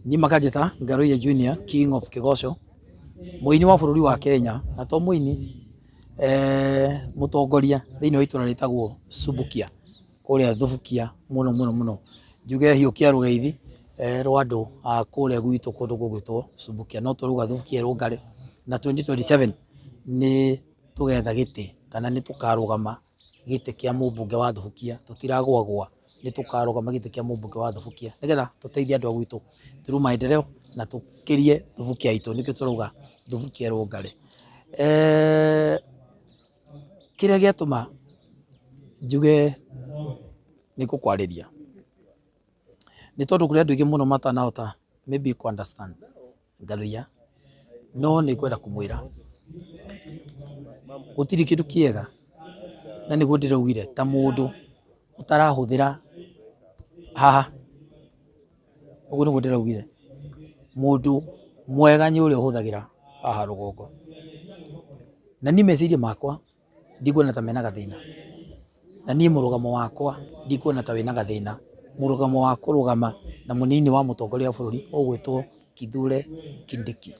Ni makajeta Ngaruiya Junior, King of Kigosho, muini wa bururi wa Kenya, na to muini mutongoria thiini wa itura ritagwo Subukia kuria Thubukia muno njuge hiukia rugeithi rwa andu kuria gwitu kundu gugwitwo Subukia no turuga Thubukia rungare na 2027 ni tugetha giti kana ni tukarugama giti kia mumbunge wa Thubukia tutiragwagwa ni tukarugama giti kia mumbunge wa Thubukia nigetha tuteithie andu agwitu through maendeleo na tukirie Thubukia itu nikio turuga Thubukia rungare kiria giatuma njuge ni kukwariria ni tondu kuria andu ingi muno matanahota maybe ku understand Ngaruiya no ni kwenda kumwira gutiri kindu kiega na niguo ndiraugire ta mundu utarahuthira haha uguo niguo ndiraugire mundu mwega ni uria uhuthagira haha rugongo na ni meciria makwa ndikuona ta mena gathina na ni murugamo wakwa ndikuona ta wina gathina murugamo wa kurugama na munini wa mutongoria wa bururi ugwitwo Kithure Kindiki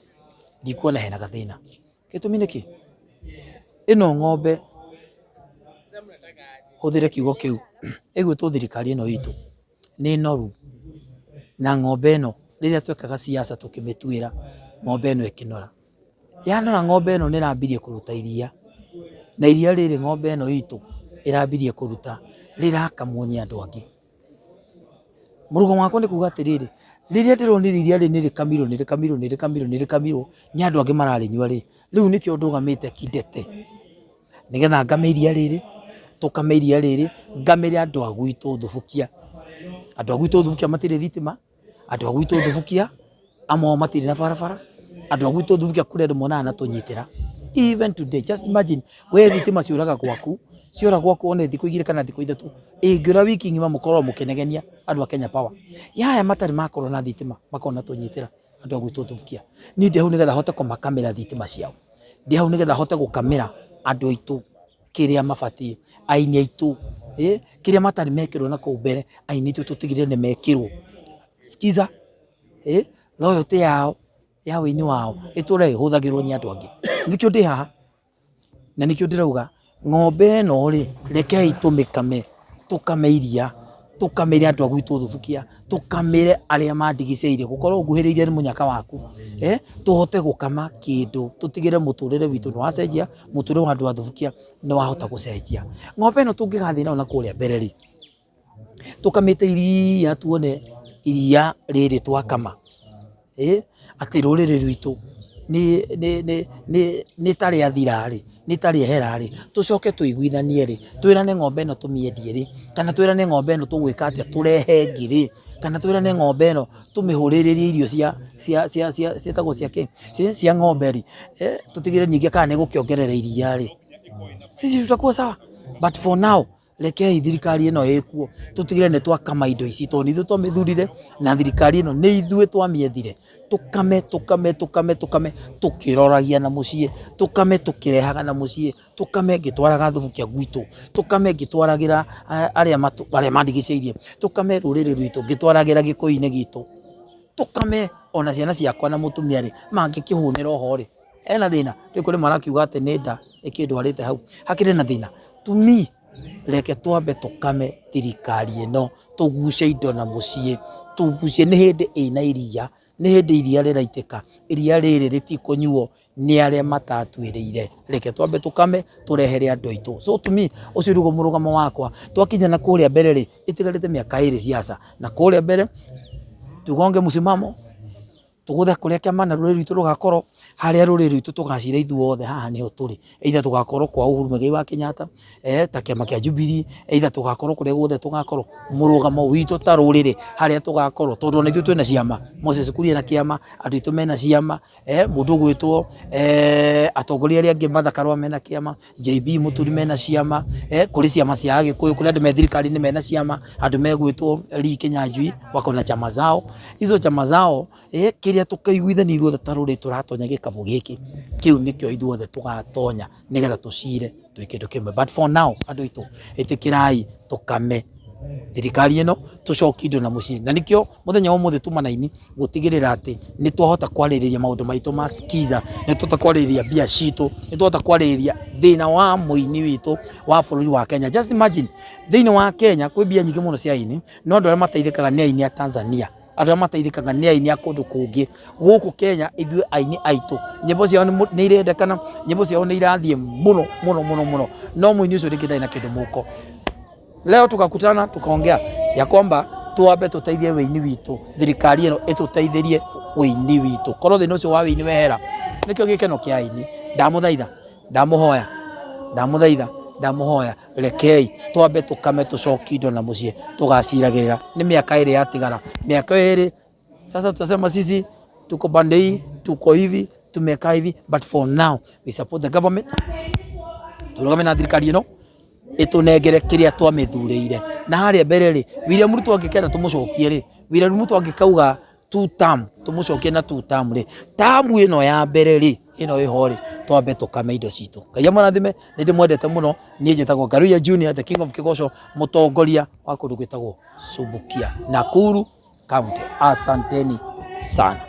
ndikuona hena gathina gitumi niki ino ng'ombe huthire kiugo kiu igwitwo thirikari ino itu ni noru na ng'ombe ino riria twekaga siasa tukimituira ng'ombe ino ikinora yanora ng'ombe ino nirambirie kuruta iria na iria riri ng'ombe ino itu irambirie kuruta rirakamwonia andu angi murugo wakwa ni kuga atiriri riria ndironire iria ri nirikamirwo ni andu angi mararinyua ri riu nikio ndugamite kidete nigetha ngame iria riri tukame iria riri ngamire andu agwitu Thubukia andu agwitu Thubukia matire thitima andu agwitu Thubukia amwe matire na barabara andu agwitu Thubukia kuri andu mona na tunyitira even today just imagine we thitima ciuraga gwaku one thiku igire kana thiku ithatu ingira wiki ngima mukorwo mukenegenia andu a Kenya Power yaya matari makorwo na thitima makona tunyitira andu agwitu Thubukia ni ndi hau nigetha hote kumakamera thitima ciao ndi hau nigetha hote gukamera andu aitu kiria mabatie aini aitu kiria matari mekirwo na kuu mbere aini aitu tutigire ni mekirwo skiza loyalty yao ya wini wao iture huthagirwo ni andu angi nikio ndi haha na nikio ndirauga ng'ombe no ri rekei tukame iria tukamire andu agwitu Thubukia tukamire aria mandigiceirie gukorwo nguhiriire ni munyaka waku tuhote gukama kindu tutigire muturire witu no wacenjia muturire wa andu a Thubukia no wahota gucenjia ng'ombe no tungigathina ona kuria mbere ri tukamite iria tuone iria riri twakama ati rurire rwitu ni tari athirari ni tari eherari tucoke tuiguithanie ri twirane ng'ombe no tumiendie ri kana twirane ng'ombe no tugwika atia turehe ngiri kana twirane ng'ombe no tumihuriririe irio cia tago cia ng'ombe ri tutigire ningi kana ni gukiongerera iria ri sisi tutakuwa sawa but for now rekei thirikari ino ikuo tutigire ni twakama indo ici to nithu twamithurire na thirikari ino ni ithue twamiethire tukame tukiroragia na mucie tukame tukirehaga na mucie tukame ngitwaraga Thubukia gwitu tukame ngitwaragira aria mandigiceirie tukame ruriri rwitu ngitwaragira gikuine gitu tukame ona ciana ciakwa na mutumia ri mangikihunira oho ri ena thina ri kuri marakiuga ati nenda ikindwarite hau hakire na thina tumi reke twambe tukame thirikari ino tuguce indo na mucie tuguce ni hindi ina iria ni hindi iria riraitika iria riri ritikunyuo ni aria matatwiriire reke twambe tukame turehere andu aitu so to me ucio rugo murugamo wakwa twakinya na kuria mbere ri itigarite miaka iri siasa na kuria mbere tugonge musimamo tuguthe kuria kiama na ruriri rwitu rugakorwo haria ruriri rwitu tugacira ithuothe haha niho turi either tugakorwo kwa Uhuru Muigai wa Kenyatta ta kiama kia Jubilee either tugakorwo kuria guothe tugakorwo murugamo witu ta ruriri haria tugakorwo tondu na ithu twina ciama Moses Kuria na kiama andu itu mena ciama mundu gwitwo atongoria aria angi mathakarwa mena kiama JB Muturi mena ciama kuri ciama cia Agikuyu kuri andu me thirikari ni mena ciama andu megwitwo Lee Kinyanjui wako na chama zao hizo chama zao kiria tukaiguithania ithuothe ta ruriri turatonya gikabu giki kiu nikio ithuothe tugatonya nigetha tucire twi kindu kimwe but for now andu itu itikirai tukame thirikari ino tucokie indo na mucii na nikio muthenya wa muthe tumanaini gutigirira ati ni twahota kwaririria maundu maitu ma skiza ni twahota kwaririria bia citu ni twahota kwaririria thina wa muini witu wa bururi wa Kenya. Just imagine thina wa Kenya kwi bia nyingi muno cia aini no andu aria mateithikaga ni aini a Tanzania, andu aria mateithikaga ni aini a kundu kungi guku Kenya. Ithuĩ aini aitu nyimbo ciao ni irendekana, nyimbo ciao ni irathie muno muno muno muno, no muini ucio ringi ndai na kindu muko. Leo tukakutana tukaongea ya kwamba tuambe tuteithie wĩini witu, thirikari ino ituteithirie wĩini witu, korwo thina ucio wa wĩini wehera. Nikio gikeno kia aini, ndamuthaitha rekei twambe tukame tucokie indo na mucii tugaciragirira. Ni miaka iri yatigara, miaka iri sasa tutasema sisi tuko bande hii, tuko hivi, tumeka hivi, but for now we support the government. Turugame na thirikari ino itunengere kiria twamithurire na haria mbere ri William Ruto angikenda tumucokie ri William Ruto angikauga 2 term tumucokie na 2 term ri tamu ino ya mbere ri ino iho ri twambe tukame indo citu. Ngai amurathime, ni ndimwendete muno. Nie njitagwo Ngaruiya Junior, the king of Kigoco, mutongoria wa kundu gwitagwo Subukia, Nakuru County. Asanteni sana.